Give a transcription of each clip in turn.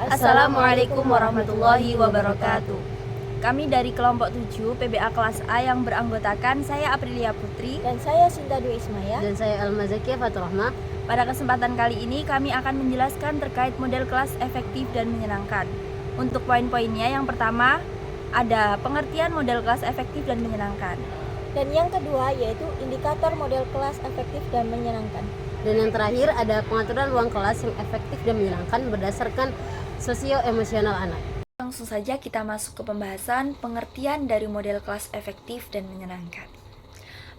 Assalamualaikum warahmatullahi wabarakatuh. Kami dari kelompok 7 PBA kelas A yang beranggotakan saya Aprilia Putri dan saya Sinta Dwi Ismaya dan saya Alma Zakia Faturrahma. Pada kesempatan kali ini kami akan menjelaskan terkait model kelas efektif dan menyenangkan. Untuk poin-poinnya, yang pertama ada pengertian model kelas efektif dan menyenangkan. Dan yang kedua yaitu indikator model kelas efektif dan menyenangkan. Dan yang terakhir ada pengaturan ruang kelas yang efektif dan menyenangkan berdasarkan sosio-emosional anak. Langsung saja kita masuk ke pembahasan pengertian dari model kelas efektif dan menyenangkan.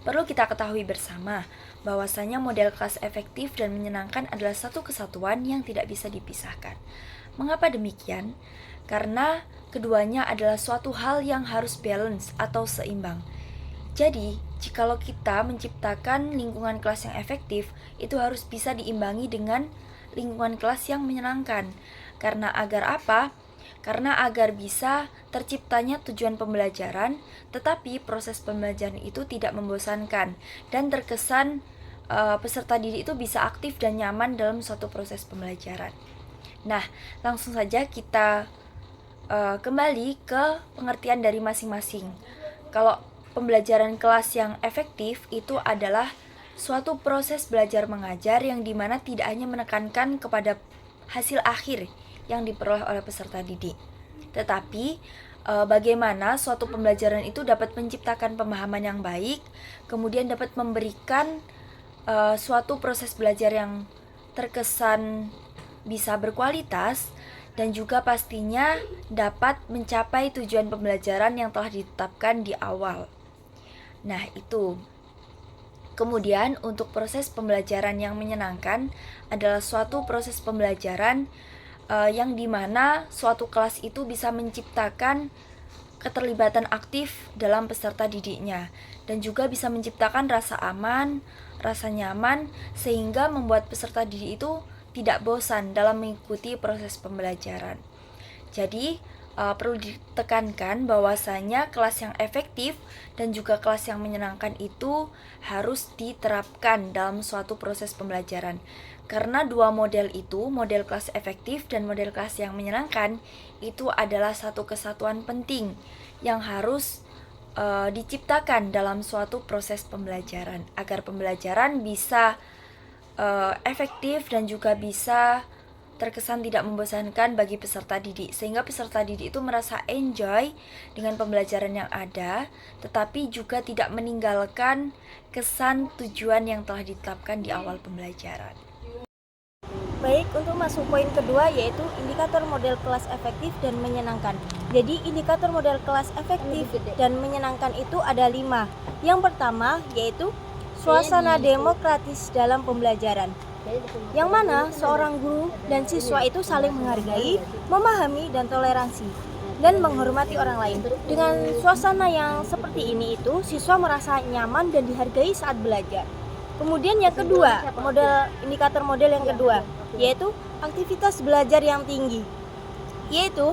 Perlu kita ketahui bersama bahwasanya model kelas efektif dan menyenangkan adalah satu kesatuan yang tidak bisa dipisahkan. Mengapa demikian? Karena keduanya adalah suatu hal yang harus balance atau seimbang. Jadi, jikalau kita menciptakan lingkungan kelas yang efektif, itu harus bisa diimbangi dengan lingkungan kelas yang menyenangkan. Karena agar apa? Karena agar bisa terciptanya tujuan pembelajaran, tetapi proses pembelajaran itu tidak membosankan dan terkesan peserta didik itu bisa aktif dan nyaman dalam suatu proses pembelajaran. Nah, langsung saja kita kembali ke pengertian dari masing-masing. Kalau pembelajaran kelas yang efektif itu adalah suatu proses belajar mengajar yang dimana tidak hanya menekankan kepada hasil akhir yang diperoleh oleh peserta didik, tetapi bagaimana suatu pembelajaran itu dapat menciptakan pemahaman yang baik, kemudian dapat memberikan suatu proses belajar yang terkesan bisa berkualitas, dan juga pastinya dapat mencapai tujuan pembelajaran yang telah ditetapkan di awal. Nah, itu. Kemudian untuk proses pembelajaran yang menyenangkan adalah suatu proses pembelajaran yang dimana suatu kelas itu bisa menciptakan keterlibatan aktif dalam peserta didiknya dan juga bisa menciptakan rasa aman, rasa nyaman, sehingga membuat peserta didik itu tidak bosan dalam mengikuti proses pembelajaran. Jadi perlu ditekankan bahwasanya kelas yang efektif dan juga kelas yang menyenangkan itu harus diterapkan dalam suatu proses pembelajaran. Karena dua model itu, model kelas efektif dan model kelas yang menyenangkan, itu adalah satu kesatuan penting yang harus diciptakan dalam suatu proses pembelajaran agar pembelajaran bisa efektif dan juga bisa terkesan tidak membosankan bagi peserta didik, sehingga peserta didik itu merasa enjoy dengan pembelajaran yang ada, tetapi juga tidak meninggalkan kesan tujuan yang telah ditetapkan di awal pembelajaran. Baik, untuk masuk poin kedua yaitu indikator model kelas efektif dan menyenangkan. Jadi indikator model kelas efektif dan menyenangkan itu ada 5. Yang pertama yaitu suasana demokratis dalam pembelajaran, yang mana seorang guru dan siswa itu saling menghargai, memahami, dan toleransi, dan menghormati orang lain. Dengan suasana yang seperti ini itu, siswa merasa nyaman dan dihargai saat belajar. Kemudian yang kedua, indikator model yang kedua, yaitu aktivitas belajar yang tinggi, yaitu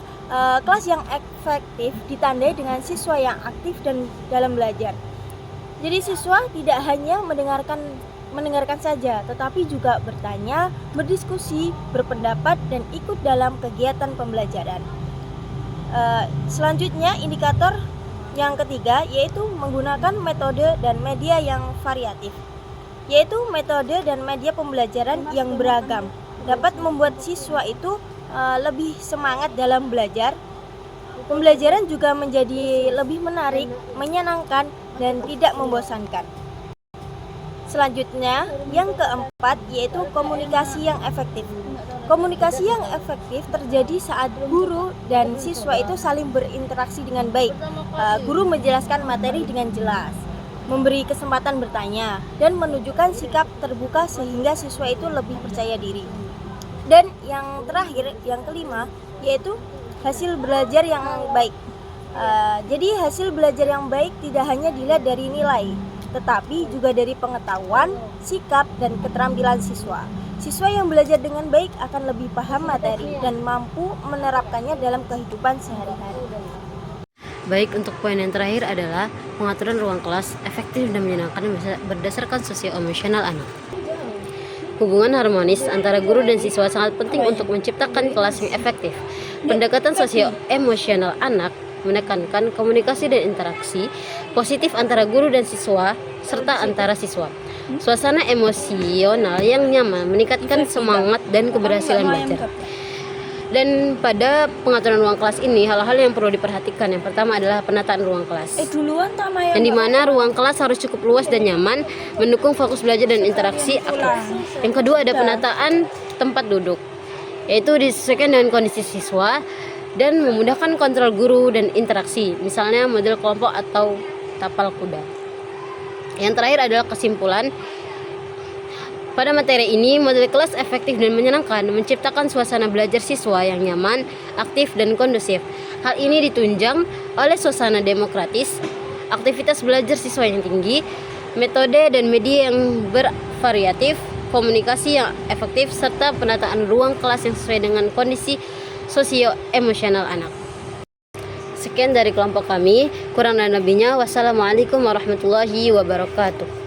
kelas yang efektif ditandai dengan siswa yang aktif dan dalam belajar. Jadi siswa tidak hanya mendengarkan saja, tetapi juga bertanya, berdiskusi, berpendapat, dan ikut dalam kegiatan pembelajaran. Selanjutnya indikator yang ketiga yaitu menggunakan metode dan media yang variatif, yaitu metode dan media pembelajaran yang beragam dapat membuat siswa itu lebih semangat dalam belajar. Pembelajaran juga menjadi lebih menarik, menyenangkan, dan tidak membosankan. Selanjutnya, yang keempat yaitu komunikasi yang efektif. Komunikasi yang efektif terjadi saat guru dan siswa itu saling berinteraksi dengan baik. Guru menjelaskan materi dengan jelas, memberi kesempatan bertanya, dan menunjukkan sikap terbuka sehingga siswa itu lebih percaya diri. Dan yang terakhir, yang kelima, yaitu hasil belajar yang baik. Jadi hasil belajar yang baik tidak hanya dilihat dari nilai, tetapi juga dari pengetahuan, sikap, dan keterampilan siswa. Siswa yang belajar dengan baik akan lebih paham materi dan mampu menerapkannya dalam kehidupan sehari-hari. Baik, untuk poin yang terakhir adalah pengaturan ruang kelas efektif dan menyenangkan berdasarkan sosio-emosional anak. Hubungan harmonis antara guru dan siswa sangat penting untuk menciptakan kelas yang efektif. Pendekatan sosio-emosional anak menekankan komunikasi dan interaksi positif antara guru dan siswa serta antara siswa. Suasana emosional yang nyaman meningkatkan semangat dan keberhasilan belajar. Dan pada pengaturan ruang kelas ini hal-hal yang perlu diperhatikan. Yang pertama adalah penataan ruang kelas. Duluan sama Yang dimana ruang kelas harus cukup luas dan nyaman, mendukung fokus belajar dan interaksi aktif. Yang kedua ada penataan tempat duduk, yaitu disesuaikan dengan kondisi siswa dan memudahkan kontrol guru dan interaksi, misalnya model kelompok atau tapal kuda. Yang terakhir adalah kesimpulan. Pada materi ini, model kelas efektif dan menyenangkan menciptakan suasana belajar siswa yang nyaman, aktif, dan kondusif. Hal ini ditunjang oleh suasana demokratis, aktivitas belajar siswa yang tinggi, metode dan media yang bervariatif, komunikasi yang efektif, serta penataan ruang kelas yang sesuai dengan kondisi sosio-emosional anak. Sekian dari kelompok kami, kurang dan lebihnya wassalamualaikum warahmatullahi wabarakatuh.